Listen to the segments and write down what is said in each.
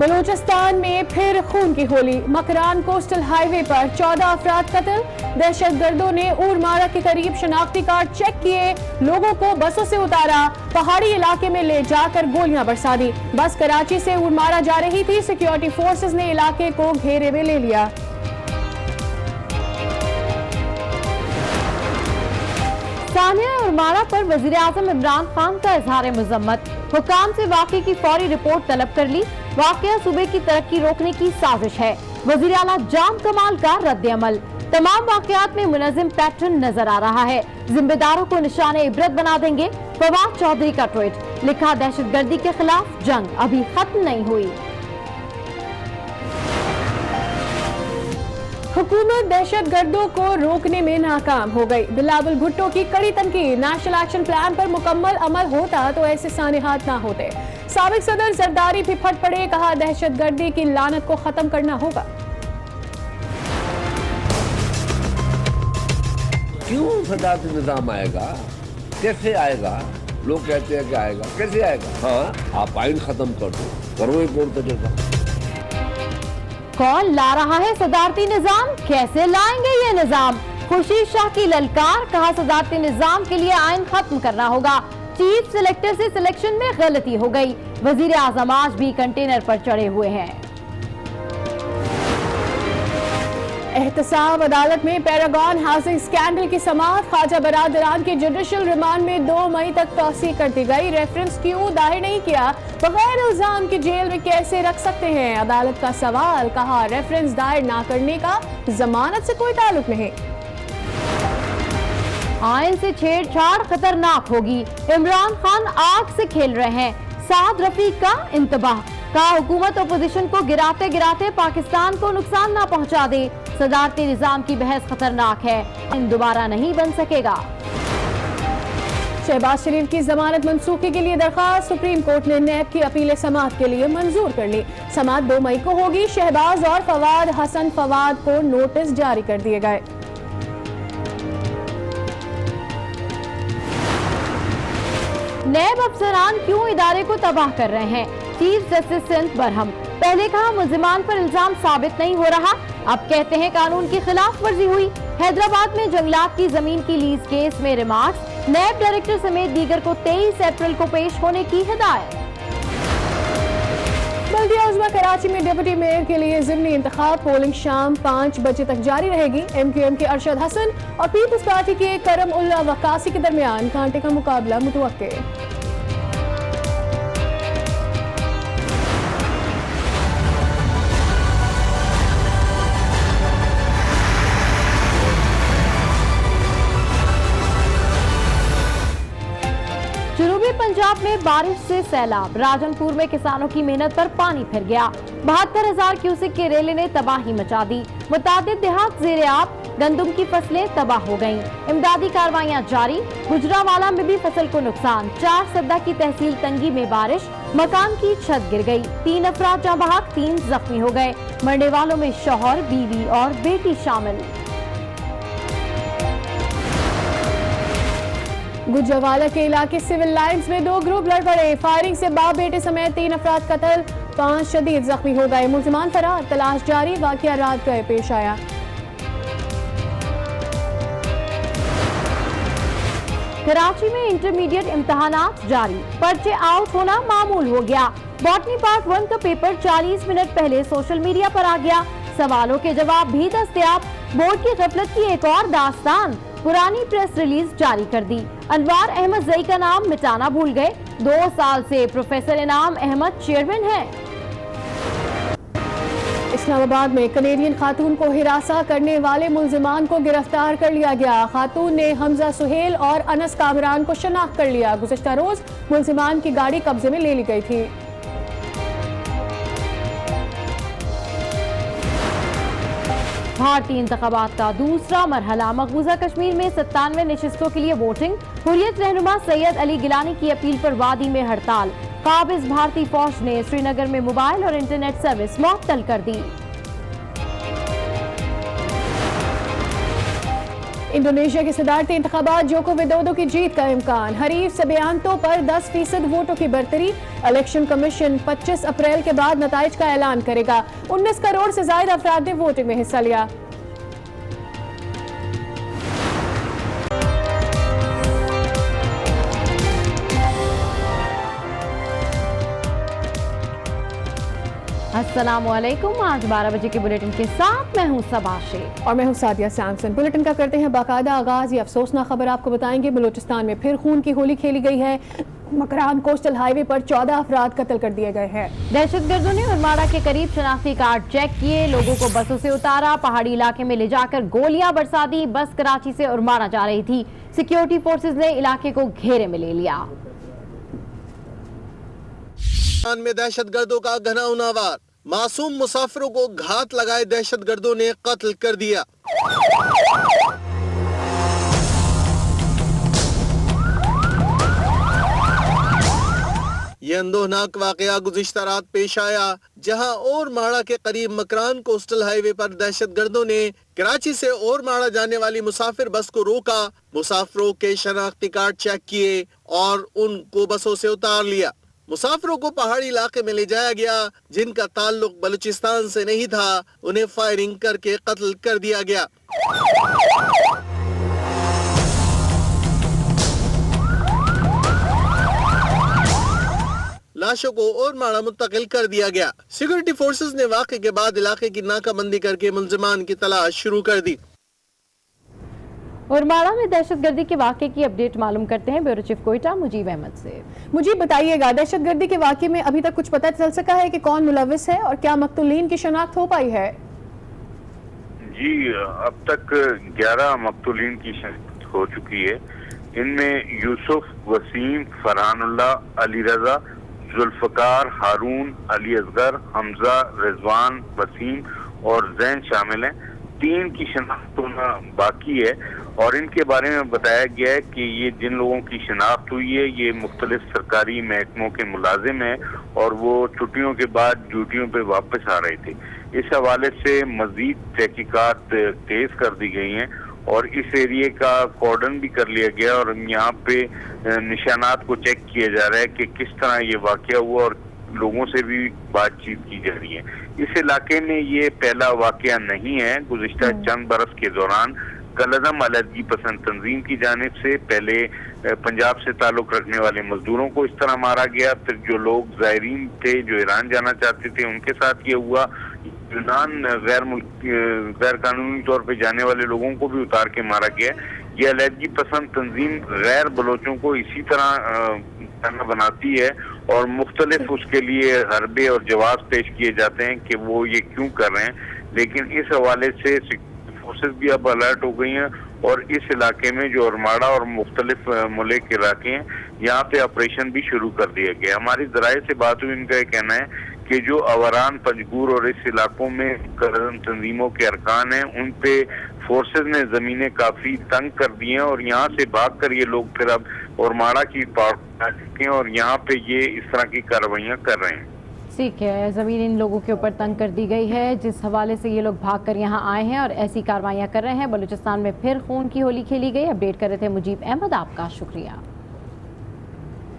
بلوچستان میں پھر خون کی ہولی، مکران کوسٹل ہائی وے پر 14 افراد قتل، دہشت گردوں نے اورمارا کے قریب شناختی کارڈ چیک کیے، لوگوں کو بسوں سے اتارا، پہاڑی علاقے میں لے جا کر گولیاں برسا دی، بس کراچی سے اورمارا جا رہی تھی، سیکیورٹی فورسز نے علاقے کو گھیرے میں لے لیا۔ ثانیہ اورمارا پر وزیراعظم عمران خان کا اظہار مذمت، حکام سے واقعے کی فوری رپورٹ طلب کر لی، واقعہ صوبے کی ترقی روکنے کی سازش ہے، وزیر اعلیٰ جام کمال کا رد عمل، تمام واقعات میں منظم پیٹرن نظر آ رہا ہے، ذمہ داروں کو نشان عبرت بنا دیں گے، فواد چودھری کا ٹویٹ، لکھا دہشت گردی کے خلاف جنگ ابھی ختم نہیں ہوئی۔ حکومت دہشت گردوں کو روکنے میں ناکام ہو گئی، بلاول بھٹو کی کڑی تنقید، نیشنل ایکشن پلان پر مکمل عمل ہوتا تو ایسے سانحات نہ ہوتے، سابق صدر زرداری بھی پھٹ پڑے، کہا دہشت گردی کی لعنت کو ختم کرنا ہوگا۔ کیوں صدارتی نظام آئے گا؟ کیسے آئے گا؟ لوگ کہتے ہیں کہ آئے گا، کیسے آئے گا؟ ہاں آپ آئین ختم کر دو، کرو ایک اور تجربہ۔ کون لا رہا ہے صدارتی نظام؟ کیسے لائیں گے یہ نظام؟ خورشید شاہ کی للکار، کہا صدارتی نظام کے لیے آئین ختم کرنا ہوگا، چیف سلیکٹر سے سلیکشن میں غلطی ہو گئی، وزیر اعظم آج بھی کنٹینر پر چڑھے ہوئے ہیں۔ احتساب عدالت میں پیراگون ہاؤسنگ سکینڈل کی سماعت، خواجہ برادران کی جوڈیشل ریمانڈ میں 2 مئی تک توسیع کر دی گئی، ریفرنس کیوں دائر نہیں کیا، بغیر الزام کی جیل میں کیسے رکھ سکتے ہیں، عدالت کا سوال، کہا ریفرنس دائر نہ کرنے کا ضمانت سے کوئی تعلق نہیں۔ آئین سے چھیڑ چھاڑ خطرناک ہوگی، عمران خان آگ سے کھیل رہے ہیں، سعد رفیق کا انتباہ، کہا حکومت اپوزیشن کو گراتے گراتے پاکستان کو نقصان نہ پہنچا دے، صدارتی نظام کی بحث خطرناک ہے، دوبارہ نہیں بن سکے گا۔ شہباز شریف کی ضمانت منسوخی کے لیے درخواست، سپریم کورٹ نے نیب کی اپیل سماعت کے لیے منظور کر لی، سماعت 2 مئی کو ہوگی، شہباز اور فواد حسن فواد کو نوٹس جاری کر دیے گئے۔ نیب افسران کیوں ادارے کو تباہ کر رہے ہیں، چیف جسٹس سندھ برہم، پہلے کہا ملزمان پر الزام ثابت نہیں ہو رہا، اب کہتے ہیں قانون کی خلاف ورزی ہوئی، حیدرآباد میں جنگلات کی زمین کی لیز کیس میں ریمارکس، نیب ڈائریکٹر سمیت دیگر کو 23 اپریل کو پیش ہونے کی ہدایت۔ بلدیہ عظمیٰ کراچی میں ڈپٹی میئر کے لیے ضمنی انتخاب، پولنگ شام 5 بجے تک جاری رہے گی، ایم کیو ایم کے ارشد حسن اور پیپلز پارٹی کے کرم اللہ وقاصی کے درمیان کانٹے کا مقابلہ متوقع۔ جنوبی پنجاب میں بارش سے سیلاب، راجن پور میں کسانوں کی محنت پر پانی پھر گیا، 72,000 کیوسک کے ریلے نے تباہی مچا دی، متعدد دیہات زیر آب، گندم کی فصلیں تباہ ہو گئیں، امدادی کاروائیاں جاری، گجرانوالہ میں بھی فصل کو نقصان، 4 سدہ کی تحصیل تنگی میں بارش، مکان کی چھت گر گئی، 3 افراد جاں بحق، 3 زخمی ہو گئے، مرنے والوں میں شوہر، بیوی اور بیٹی شامل۔ گجرانوالہ کے علاقے سول لائنز میں 2 گروپ لڑ پڑے، فائرنگ سے باپ بیٹے سمیت 3 افراد قتل، 5 شدید زخمی ہو گئے، ملزمان فرار، تلاش جاری، واقعہ رات گئے پیش آیا۔ کراچی میں انٹرمیڈیٹ امتحانات جاری، پرچے آؤٹ ہونا معمول ہو گیا، باٹنی پارٹ 1 کا پیپر 40 منٹ پہلے سوشل میڈیا پر آ گیا، سوالوں کے جواب بھی دستیاب، بورڈ کی غفلت کی ایک اور داستان، پرانی پریس ریلیز جاری کر دی، انوار احمد زئی کا نام مٹانا بھول گئے، 2 سال سے پروفیسر انعام احمد چیئرمین ہیں۔ اسلام آباد میں کینیڈین خاتون کو ہراساں کرنے والے ملزمان کو گرفتار کر لیا گیا، خاتون نے حمزہ سہیل اور انس کامران کو شناخت کر لیا، گزشتہ روز ملزمان کی گاڑی قبضے میں لے لی گئی تھی۔ بھارتی انتخابات کا دوسرا مرحلہ، مقبوضہ کشمیر میں 97 نشستوں کے لیے ووٹنگ، حریت رہنما سید علی گیلانی کی اپیل پر وادی میں ہڑتال، قابض بھارتی فوج نے سری نگر میں موبائل اور انٹرنیٹ سروس معطل کر دی۔ इंडोनेशिया के सदारती इंतखाबात जोको विदोदो की जीत का इम्कान, हरीफ सबियांतो पर 10% वोटों की बरतरी। इलेक्शन कमीशन 25 अप्रैल के बाद नताइज का ऐलान करेगा। 19 करोड़ से ज्यादा अफराद ने वोटिंग में हिस्सा लिया। अस्सलामुअलैकुम। आज 12 बजे के बुलेटिन के साथ मैं हूं सबा शेख और मैं हूं सादिया सैमसन। बुलेटिन का करते हैं बाकायदा आगाज। ये अफसोसनाक खबर आपको बताएंगे। बलूचिस्तान में फिर खून की होली खेली गई है। मकरान कोस्टल हाईवे पर 14 अफराद कत्ल कर दिए गए हैं। दहशतगर्दों ने उरमाड़ा के करीब शनाख्ती कार्ड चेक किए, लोगों को बसों से उतारा, पहाड़ी इलाके में ले जाकर गोलियां बरसा दी। बस कराची से उरमाड़ा जा रही थी। सिक्योरिटी फोर्सेज ने इलाके को घेरे में ले लिया। में दहशतगर्दों का घिनौना वार, मासूम मुसाफिरों को घात लगाए दहशतगर्दों ने कत्ल कर दिया। ये अंदोहनाक वाकया गुज़िश्ता रात पेश आया, जहां ओरमाड़ा के करीब मकरान कोस्टल हाईवे पर दहशतगर्दों ने कराची से ओरमाड़ा जाने वाली मुसाफिर बस को रोका, मुसाफिरों के शनाख्ती कार्ड चेक किए और उनको बसों से उतार लिया। मुसाफिरों को पहाड़ी इलाके में ले जाया गया, जिनका ताल्लुक बलूचिस्तान से नहीं था। उन्हें फायरिंग करके कत्ल कर दिया गया। लाशों को ओरमाड़ा मुंतकिल कर दिया गया। सिक्योरिटी फोर्सेस ने वाक़े के बाद इलाके की नाकाबंदी करके मुलजिमान की तलाश शुरू कर दी। उरमाड़ा में दहशतगर्दी के वाक़े की अपडेट मालूम करते हैं ब्यूरो चीफ कोयटा मुजीब अहमद से। मुझे बताइएगा, दहशतगर्दी के वाक़े में अभी तक कुछ पता चल सका है कि कौन मुलव्विस है और क्या मकतूलीन की शनाख्त हो पाई है? जी, अब तक 11 मकतूलीन की शनाख्त हो चुकी है। इनमें यूसुफ, वसीम, फरहानुल्लाह, अली रजा, जुल्फकार, हारून, अली असगर, हमजा, रिजवान, वसीम और जैन शामिल हैं। 3 की शनाख्त होना बाकी है और इनके बारे में बताया गया है कि ये जिन लोगों की शनाख्त हुई है ये मुख्तलिफ सरकारी महकमों के मुलाजिम हैं और वो छुट्टियों के बाद ड्यूटियों पे वापस आ रहे थे। इस हवाले से मजीद तहकीकात तेज कर दी गई हैं और इस एरिए का कॉर्डन भी कर लिया गया और यहाँ पे निशानात को चेक किया जा रहा है कि किस तरह ये वाकया हुआ और लोगों से भी बातचीत की जा रही है। इस इलाके में ये पहला वाकया नहीं है। गुज़िश्ता चंद बरस के दौरान कलअदम अलहदगी पसंद तंजीम की जानिब से पहले पंजाब से ताल्लुक रखने वाले मजदूरों को इस तरह मारा गया, फिर जो लोग ज़ायरीन थे जो ईरान जाना चाहते थे उनके साथ ये हुआ। यूनान गैर कानूनी तौर पे जाने वाले लोगों को भी उतार के मारा गया। ये अलहदगी पसंद तंजीम गैर बलोचों को इसी तरह बनाती है और मुख्तलिफ उसके लिए हरबे और जवाब पेश किए जाते हैं कि वो ये क्यों कर रहे हैं। लेकिन इस हवाले से फोर्सेस भी अब अलर्ट हो गई हैं और इस इलाके में जो उरमाड़ा और मुख्तलिफ मुल्क के इलाके हैं यहाँ पे ऑपरेशन भी शुरू कर दिया गया। हमारी ज़राए से बात हुई, इनका ये कहना है कि जो अवरान, पंजगूर और इस इलाकों में कलअदम तंजीमों के अरकान हैं उन पे फोर्सेस ने ज़मीनें काफ़ी तंग कर दी हैं और यहाँ से भाग कर ये लोग फिर अब उरमाड़ा की पार आ चुके हैं और यहाँ पे ये इस तरह की कार्रवाइयाँ कर रहे हैं। ठीक है, ज़मीन इन लोगों के ऊपर तंग कर दी गई है जिस हवाले से ये लोग भागकर यहाँ आए हैं और ऐसी कार्रवाइयाँ कर रहे हैं। बलूचिस्तान में फिर खून की होली खेली गई। अपडेट कर रहे थे मुजीब अहमद, आपका शुक्रिया।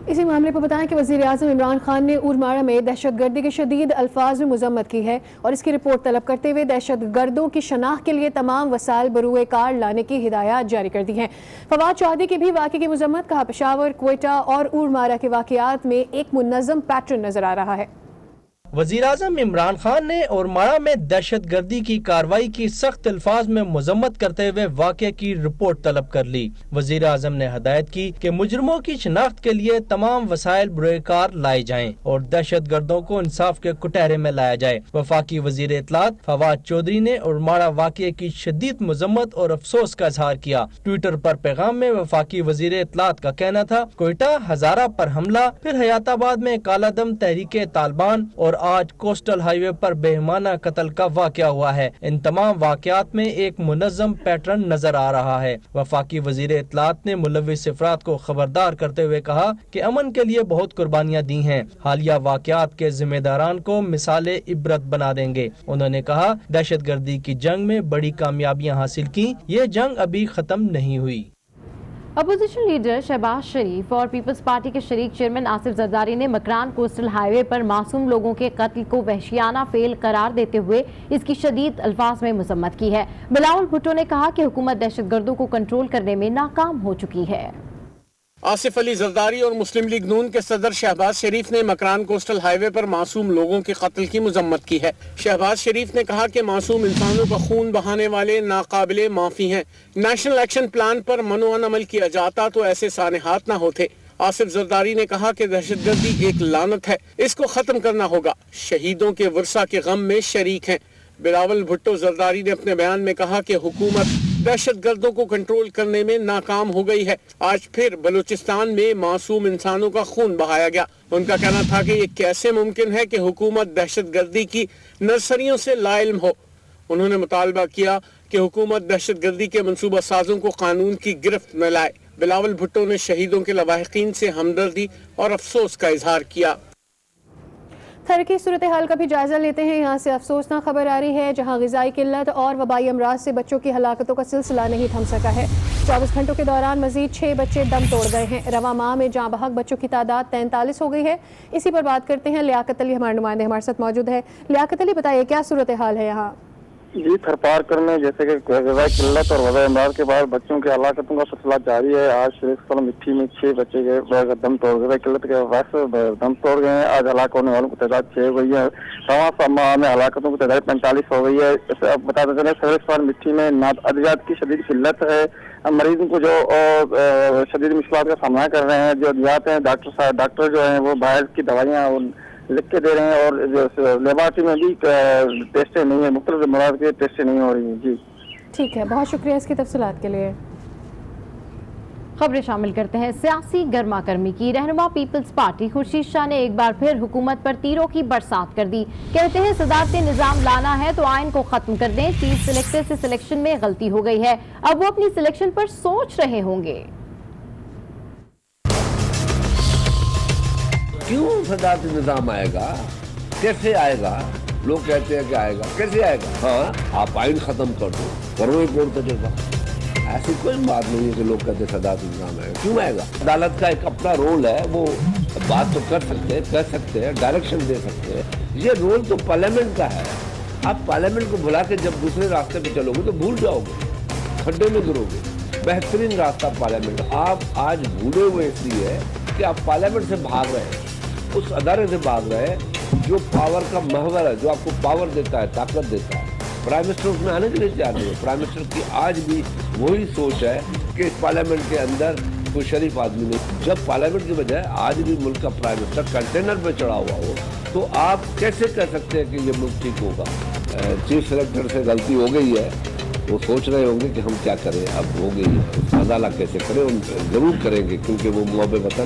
इसी मामले पर बताएं कि वज़ीर आज़म इमरान खान ने उरमाड़ा में दहशतगर्दी के शदीद अल्फाज में मज़म्मत की है और इसकी रिपोर्ट तलब करते हुए दहशतगर्दों की शनाख्त के लिए तमाम वसाइल बरूए कार लाने की हिदायत जारी कर दी हैं। फवाद चौधरी की भी वाक़े की मज़म्मत, कहा पेशावर, कोयटा और उरमाड़ा के वाक़यात में एक मुनज़्ज़म पैटर्न नजर आ रहा है। वज़ीर आज़म इमरान खान ने उरमाड़ा में दहशतगर्दी की कार्रवाई की सख्त अल्फाज में मजम्मत करते हुए वाक़े की रिपोर्ट तलब कर ली। वज़ीर आज़म ने हदायत की कि मुजरमों की शिनाख्त के लिए तमाम वसाइल बुरेकार लाए जाएं और दहशत गर्दों को इंसाफ के कुटहरे में लाया जाए। वफाकी वज़ीर इत्तलात फवाद चौधरी ने उरमाड़ा वाक़े की शदीद मजम्मत और अफसोस का इजहार किया। ट्विटर पर पैगाम में वफाकी वज़ीर इत्तलात का कहना था, कोयटा हजारा पर हमला, फिर हयाताबाद में कालादम तहरीके तालिबान और आज कोस्टल हाईवे पर बेईमाना कत्ल का वाकया हुआ है। इन तमाम वाकयात में एक मुनज़्ज़म पैटर्न नजर आ रहा है। वफाकी वजीर इत्तलात ने मुलव्विस अफराद को खबरदार करते हुए कहा कि अमन के लिए बहुत कुर्बानियां दी हैं। हालिया वाकयात के जिम्मेदारान को मिसाले इबरत बना देंगे। उन्होंने कहा, दहशतगर्दी की जंग में बड़ी कामयाबियां हासिल की, ये जंग अभी खत्म नहीं हुई। अपोजिशन लीडर शहबाज शरीफ और पीपल्स पार्टी के शरीक चेयरमैन आसिफ जरदारी ने मकरान कोस्टल हाईवे पर मासूम लोगों के कत्ल को वहशियाना फेल करार देते हुए इसकी शदीद अल्फाज में मजम्मत की है। बिलावल भुट्टो ने कहा कि हुकूमत दहशतगर्दों को कंट्रोल करने में नाकाम हो चुकी है। आसिफ अली जरदारी और मुस्लिम लीग नून के सदर शहबाज शरीफ ने मकरान कोस्टल हाईवे पर मासूम लोगों के कत्ल की मजम्मत की है। शहबाज शरीफ ने कहा कि मासूम इंसानों का खून बहाने वाले नाकाबिले माफी हैं। नेशनल एक्शन प्लान पर मनोअन अमल किया जाता तो ऐसे सानेहात न होते। आसिफ जरदारी ने कहा कि दहशतगर्दी एक लानत है, इसको खत्म करना होगा। शहीदों के वर्सा के गम में शरीक हैं। बिलावल भुट्टो जरदारी ने अपने बयान में कहा कि हुकूमत दहशतगर्दों को कंट्रोल करने में नाकाम हो गई है। आज फिर बलूचिस्तान में मासूम इंसानों का खून बहाया गया। उनका कहना था कि ये कैसे मुमकिन है कि हुकूमत दहशतगर्दी की नर्सरियों से लाइल्म हो। उन्होंने मुतालबा किया कि हुकूमत दहशतगर्दी के मंसूबा साजों को कानून की गिरफ्त में लाए। बिलावल भुट्टो ने शहीदों के लवाहिकीन से हमदर्दी और अफसोस का इजहार किया। खैर की सूरत हाल का भी जायजा लेते हैं। यहाँ से अफसोसनाक खबर आ रही है, जहाँ ग़िज़ाई किल्लत और वबाई अमराज से बच्चों की हलाकतों का सिलसिला नहीं थम सका है। 24 घंटों के दौरान मजीद 6 बच्चे दम तोड़ गए हैं। रवा माह में जाँ बहक बच्चों की तादाद 43 हो गई है। इसी पर बात करते हैं। लियाकत अली हमारे नुमाइंदे हमारे साथ मौजूद है। लियाकत अली, बताइए क्या सूरत हाल है यहाँ? जी, थरपारकर में जैसे कि ग़िज़ाई किल्लत और वबाई अमराज के बाद बच्चों की हलाकतों का सिलसिला जारी है। आज शरीफ मिट्टी में 6 बच्चे गए दम तोड़ ग़िज़ाई किल्लत के वजह दम तोड़ गए हैं। आज हलाक होने वालों की तादाद 6 हो गई है। रवा माह में हलाकतों की तादाद 45 हो गई है। अब बताते चले शरीफ मिट्टी में अद्वियात की शदीद किल्लत है। मरीजों को जो शदीद मुश्किलात का सामना कर रहे हैं, जो अद्वियात हैं, डॉक्टर जो हैं वो बाहर की दवाइयाँ लिख के दे रहे हैं और जो लेबोरेटरी में भी टेस्टें नहीं है, मुख्तलिफ मराज के टेस्टें नहीं हो रही हैं। जी ठीक है, बहुत शुक्रिया इसकी तफसीलात के लिए। खबरें शामिल करते हैं सियासी गर्मा गर्मी की। रहनुमा पीपल्स पार्टी खुर्शीद शाह ने एक बार फिर हुकूमत पर तीरों की बरसात कर दी। कहते हैं सदारती निजाम लाना है तो आइन को खत्म कर दें। चीफ सिलेक्टर से सिलेक्शन में गलती हो गई है, अब वो अपनी सिलेक्शन पर सोच रहे होंगे। क्यों सदारती निजाम आएगा, कैसे आएगा? लोग कहते हैं कि आएगा, कैसे आएगा? हाँ, आप आइन खत्म कर दो, करो एक और तजुर्बा। ऐसी कोई बात नहीं है कि लोग कहते सदारती निजाम आएगा। क्यों आएगा? अदालत का एक अपना रोल है, वो बात तो कर सकते हैं, डायरेक्शन दे सकते हैं। ये रोल तो पार्लियामेंट का है। आप पार्लियामेंट को बुला के जब दूसरे रास्ते पे चलोगे तो भूल जाओगे, खड्डे में गिरोगे। बेहतरीन रास्ता पार्लियामेंट। आप आज भूले हुए इसलिए कि आप पार्लियामेंट से भाग रहे हैं, उस अदारे से भाग रहे हैं जो पावर का महवर है, जो आपको पावर देता है, ताकत देता है। प्राइम मिनिस्टर उसमें आने के लिए तैयार नहीं है। प्राइम मिनिस्टर की आज भी वही सोच है कि इस पार्लियामेंट के अंदर कोई शरीफ आदमी नहीं। जब पार्लियामेंट की बजाय आज भी मुल्क का प्राइम मिनिस्टर कंटेनर पे चढ़ा हुआ हो, तो आप कैसे कह सकते हैं कि ये मुल्क ठीक होगा? चीफ सेलेक्टर से गलती हो गई है, वो सोच रहे होंगे कि हम क्या करें, अब हो गई है, अदालत कैसे करें, जरूर करेंगे, क्योंकि वो मुहब्बत वतन